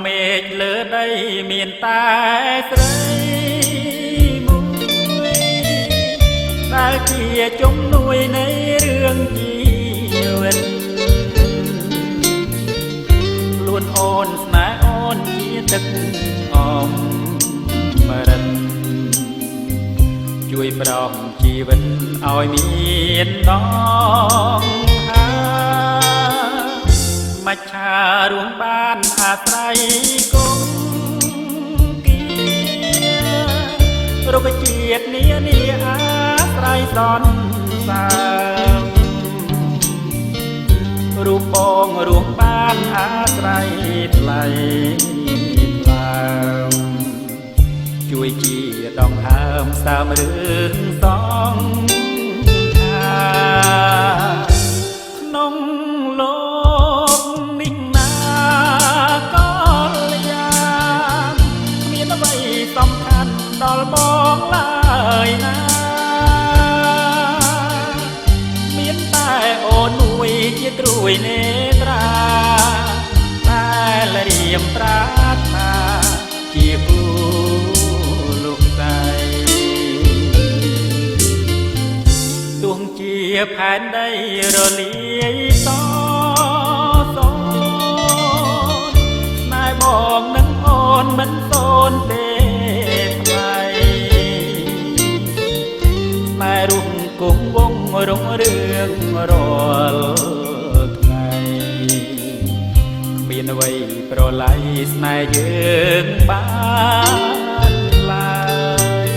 មេឃលើដីមានតែស្រីមួយដែលជាជំនួយនៃរឿងជីវិតខ្លួនអូនស្នេហ៍អូនជាទឹកអមរិតជួយប្រោសជីវិតឲ្យមានដងមច្ឆារួមបានអាស្រ័យគុំគៀរុក្ខជាតិនានាអាស្រ័យសន្សំរូបបងរួមបានអាស្រ័យថ្លៃថ្លើមជួយជាដងហើមសើមរឿងសងខាក្នុងលោកនេះណាក៏យ៉ាងមានអ្វីសំខាន់ដល់បងឡើយណាមានតែអូនមួយជាត្រួយនេត្រាតែលរៀមប្រាថ្នាជាគូលោកស្រីទោះជាផែនដីរលាយសសណែបងនឹងអូនមិនសូនទេថ្លៃតែរូបគង់វងរុងរឿងរាល់ថ្ងៃគ្មានអ្វីប្រឡ័យស្នេហ៍យើងបានឡើយ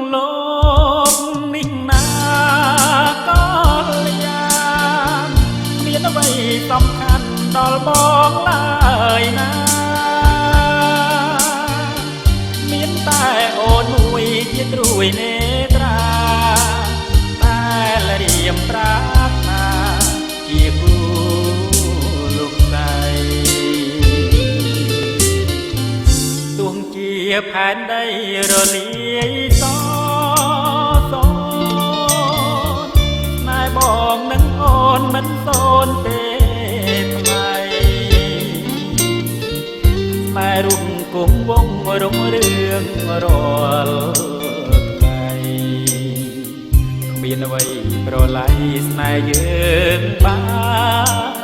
លោកនេះណាក៏យ៉ាងមានអ្វីសំខាន់ដល់បងឡើយណាមានតែអូនមួយជាត្រួយនេត្រាតែលរៀមប្រាថ្នាជាគូលោកស្រីទោះជាផែនដីរលាយសណែបងនឹងអូនមិនសូនទេថ្លៃតែរូបគង់វងរុងរឿងរាល់ថ្ងៃគ្មានអ្វីប្រឡ័យស្នេហ៍យើងបាន